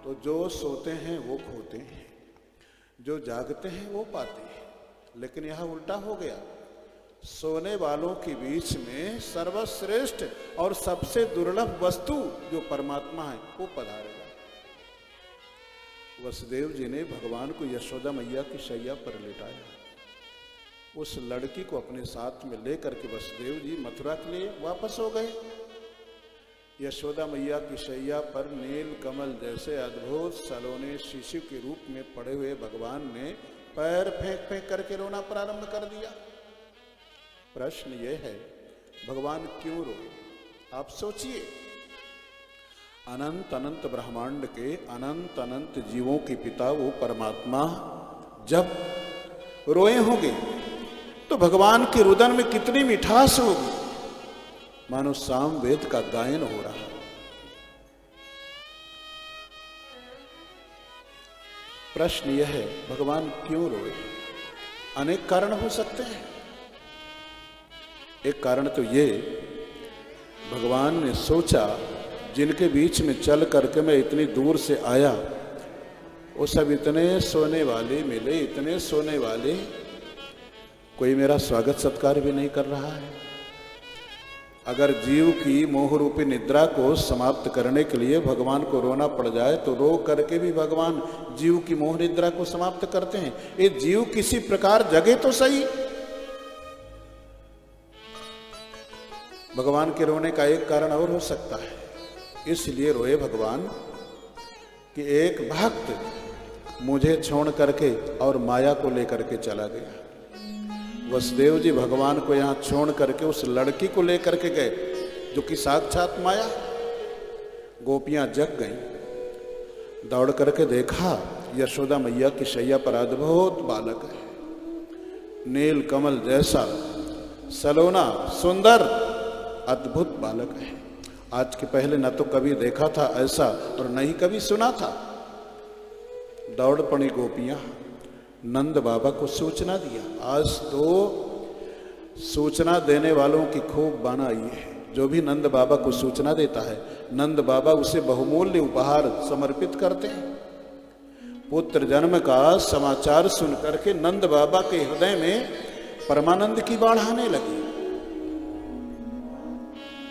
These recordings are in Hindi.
तो जो सोते हैं वो खोते हैं, जो जागते हैं वो पाते हैं। लेकिन यह उल्टा हो गया, सोने वालों के बीच में सर्वश्रेष्ठ और सबसे दुर्लभ वस्तु जो परमात्मा है वो पधारेगा। वसुदेव जी ने भगवान को यशोदा मैया की शैया पर लेटाया, उस लड़की को अपने साथ में लेकर के वसुदेव जी मथुरा के लिए वापस हो गए। यशोदा मैया की शैया पर नील कमल जैसे अद्भुत सलोने शिशु के रूप में पड़े हुए भगवान ने पैर फेंक फेंक करके रोना प्रारंभ कर दिया। प्रश्न यह है, भगवान क्यों रोए? आप सोचिए, अनंत अनंत ब्रह्मांड के अनंत अनंत जीवों के पिता वो परमात्मा जब रोए होंगे तो भगवान के रुदन में कितनी मिठास होगी, मानो साम वेद का गायन हो रहा है। प्रश्न यह है, भगवान क्यों रोए? अनेक कारण हो सकते हैं। एक कारण तो ये, भगवान ने सोचा जिनके बीच में चल करके मैं इतनी दूर से आया वो सब इतने सोने वाले मिले, इतने सोने वाले, कोई मेरा स्वागत सत्कार भी नहीं कर रहा है। अगर जीव की मोह रूपी निद्रा को समाप्त करने के लिए भगवान को रोना पड़ जाए तो रो करके भी भगवान जीव की मोह निद्रा को समाप्त करते हैं। ये जीव किसी प्रकार जगे तो सही। भगवान के रोने का एक कारण और हो सकता है, इसलिए रोए भगवान कि एक भक्त मुझे छोड़ करके और माया को लेकर के चला गया। वसुदेव जी भगवान को यहाँ छोड़ करके उस लड़की को लेकर के गए जो कि साक्षात माया। गोपियां जग गईं, दौड़ करके देखा यशोदा मैया की शैया पर अद्भुत बालक है, नील कमल जैसा सलोना सुंदर अद्भुत बालक है। आज के पहले न तो कभी देखा था ऐसा और न ही कभी सुना था। दौड़ पड़ी गोपियां, नंद बाबा को सूचना दिया। आज तो सूचना देने वालों की खूब बाना आई है। जो भी नंद बाबा को सूचना देता है, नंद बाबा उसे बहुमूल्य उपहार समर्पित करते हैं। पुत्र जन्म का समाचार सुन करके नंद बाबा के हृदय में परमानंद की बाढ़ आने लगी।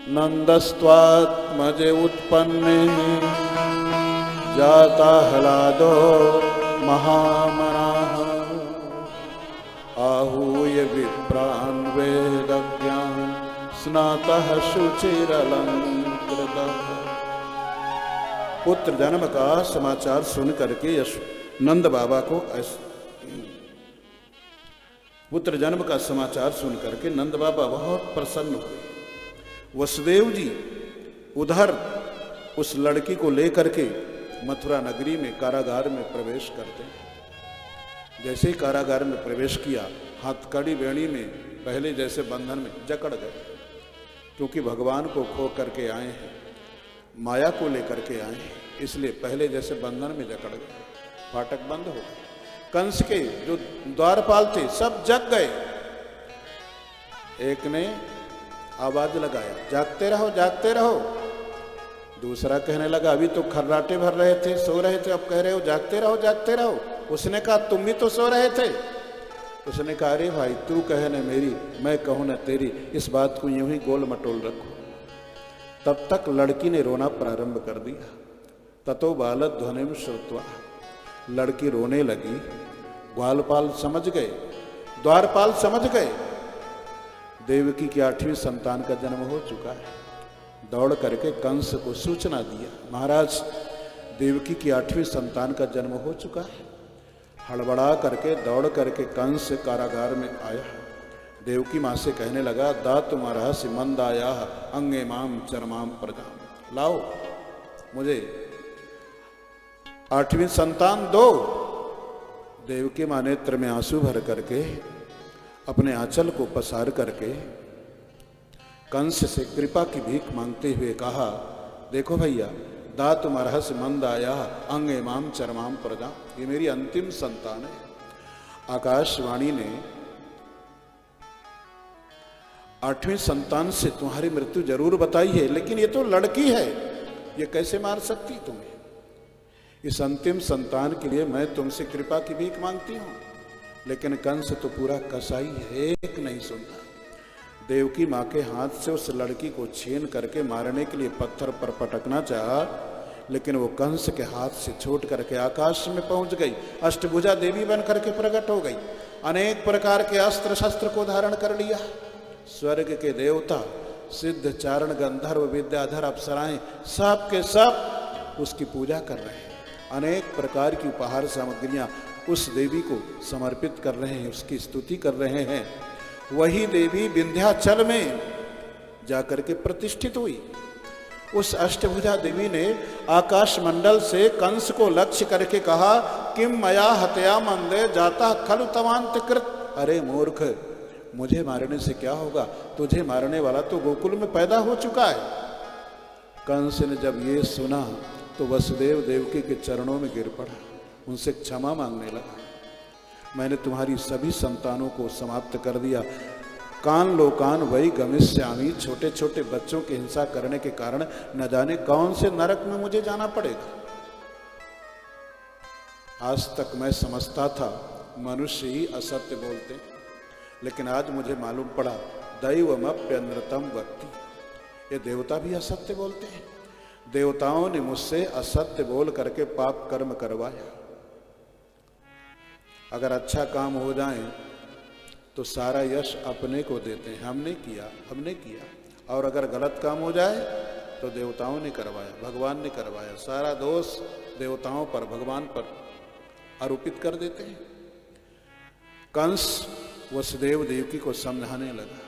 नंदस्त्वात्मजे उत्पन्ने जाता ह्लादो महामनाः आहूय विप्रान् वेदज्ञान् स्नातः शुचिरलंकृतः। पुत्र जन्म का समाचार सुन करके नंद बाबा को पुत्र जन्म का समाचार सुन करके नंद बाबा बहुत प्रसन्न हुए। वसुदेव जी उधर उस लड़की को लेकर के मथुरा नगरी में कारागार में प्रवेश करते हैं। जैसे ही कारागार में प्रवेश किया, हथकड़ी बेड़ी में पहले जैसे बंधन में जकड़ गए, क्योंकि भगवान को खो करके आए हैं, माया को लेकर के आए हैं, इसलिए पहले जैसे बंधन में जकड़ गए। फाटक बंद हो गए। कंस के जो द्वारपाल थे सब जग गए। एक ने आवाज लगाया, जागते रहो जागते रहो। दूसरा कहने लगा, अभी तो खर्राटे भर रहे थे, सो रहे थे, अब कह रहे हो जागते रहो जागते रहो। उसने कहा, तुम भी तो सो रहे थे। उसने कहा, अरे भाई तू कहे न मेरी, मैं कहूं न तेरी, इस बात को यूं ही गोल मटोल रखो। तब तक लड़की ने रोना प्रारंभ कर दिया। ततो बालक ध्वनिम श्रुत्वा, लड़की रोने लगी। ग्वालपाल समझ गए, द्वारपाल समझ गए, देवकी की 8वीं संतान का जन्म हो चुका है। दौड़ करके कंस को सूचना दिया, महाराज देवकी की 8वीं संतान का जन्म हो चुका है। हड़बड़ा करके दौड़ करके कंस कारागार में आया। देवकी माँ से कहने लगा, दातुम अर्हसि मंदाया अंगे माम चरमाम प्रजाम, लाओ मुझे 8वीं संतान दो। देवकी माँ नेत्र में आंसू भर करके अपने आंचल को पसार करके कंस से कृपा की भीख मांगते हुए कहा, देखो भैया, दातुम अर्हसि मंदाया अंगे माम चरमाम प्रजा, ये मेरी अंतिम संतान है। आकाशवाणी ने 8वीं संतान से तुम्हारी मृत्यु जरूर बताई है, लेकिन ये तो लड़की है, ये कैसे मार सकती तुम्हें? इस अंतिम संतान के लिए मैं तुमसे कृपा की भीख मांगती हूँ। लेकिन कंस तो पूरा कसाई है, एक नहीं सुनता। देवकी माँ के हाथ से उस लड़की को छीन करके मारने के लिए पत्थर पर पटकना चाहा, लेकिन वो कंस के हाथ से छूट करके आकाश में पहुंच गई। अष्टभुजा देवी बन करके प्रकट हो गई। अनेक प्रकार के अस्त्र शस्त्र को धारण कर लिया। स्वर्ग के देवता, सिद्ध, चारण, गंधर्व, विद्याधर, अप्सराएं सब के सब उसकी पूजा कर रहे हैं। अनेक प्रकार की उपहार सामग्रियां उस देवी को समर्पित कर रहे हैं, उसकी स्तुति कर रहे हैं। वही देवी विंध्याचल में जाकर के प्रतिष्ठित हुई। उस अष्टभुजा देवी ने आकाश मंडल से कंस को लक्ष्य करके कहा, किम मया हत्या मंदे जाता खलु तवांत कृत। अरे मूर्ख, मुझे मारने से क्या होगा? तुझे मारने वाला तो गोकुल में पैदा हो चुका है। कंस ने जब ये सुना तो वसुदेव देवकी के चरणों में गिर पड़ा, उनसे क्षमा मांगने लगा। मैंने तुम्हारी सभी संतानों को समाप्त कर दिया। कान लोकान वही गमिष्यामि, छोटे छोटे बच्चों की हिंसा करने के कारण न जाने कौन से नरक में मुझे जाना पड़ेगा। आज तक मैं समझता था मनुष्य ही असत्य बोलते, लेकिन आज मुझे मालूम पड़ा दैवमप्यनृतम वक्ति, ये देवता भी असत्य बोलते हैं। देवताओं ने मुझसे असत्य बोल करके पाप कर्म करवाया। अगर अच्छा काम हो जाए तो सारा यश अपने को देते हैं, हमने किया। और अगर गलत काम हो जाए तो देवताओं ने करवाया, भगवान ने करवाया। सारा दोष देवताओं पर, भगवान पर आरोपित कर देते हैं। कंस वसुदेव देवकी को समझाने लगा,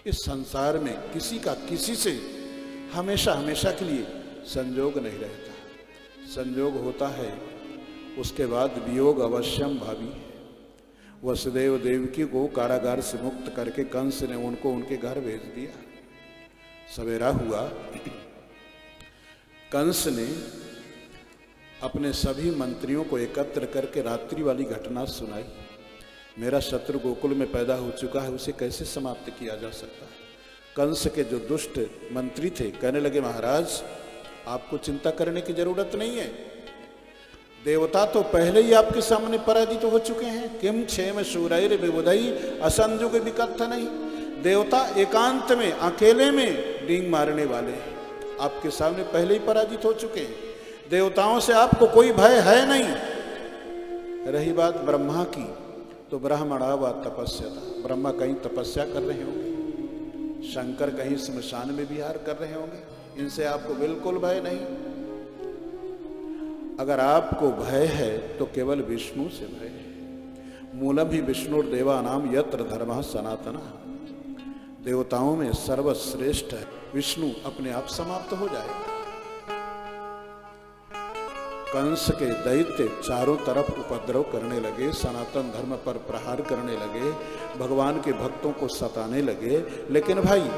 इस संसार में किसी का किसी से हमेशा हमेशा के लिए संजोग नहीं रहता। संजोग होता है, उसके बाद वियोग अवश्यम भावी है। वसुदेव देवकी को कारागार से मुक्त करके कंस ने उनको उनके घर भेज दिया। सवेरा हुआ, कंस ने अपने सभी मंत्रियों को एकत्र करके रात्रि वाली घटना सुनाई। मेरा शत्रु गोकुल में पैदा हो चुका है, उसे कैसे समाप्त किया जा सकता है? कंस के जो दुष्ट मंत्री थे कहने लगे, महाराज आपको चिंता करने की जरूरत नहीं है, देवता तो पहले ही आपके सामने पराजित हो चुके हैं। किम क्षेम शूरैर विबुधई असंजुग विकथ नहीं। देवता एकांत में, अकेले में डींग मारने वाले आपके सामने पहले ही पराजित हो चुके हैं। देवताओं से आपको कोई भय है नहीं। रही बात ब्रह्मा की, तो ब्रह्मणा व तपस्या, ब्रह्मा कहीं तपस्या कर रहे होंगे, शंकर कहीं स्मशान में विहार कर रहे होंगे, इनसे आपको बिल्कुल भय नहीं। अगर आपको भय है तो केवल विष्णु से भय है। मूलम ही विष्णुर्देवा नाम यत्र धर्मः सनातनः। देवताओं में सर्वश्रेष्ठ है विष्णु, अपने आप समाप्त हो जाएगा। कंस के दैत्य चारों तरफ उपद्रव करने लगे, सनातन धर्म पर प्रहार करने लगे, भगवान के भक्तों को सताने लगे। लेकिन भाई,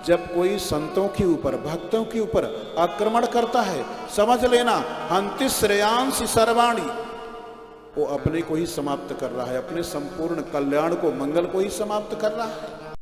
जब कोई संतों के ऊपर, भक्तों के ऊपर आक्रमण करता है, समझ लेना हंति श्रेयांसि सर्वाणि, वो अपने को ही समाप्त कर रहा है, अपने संपूर्ण कल्याण को, मंगल को ही समाप्त कर रहा है।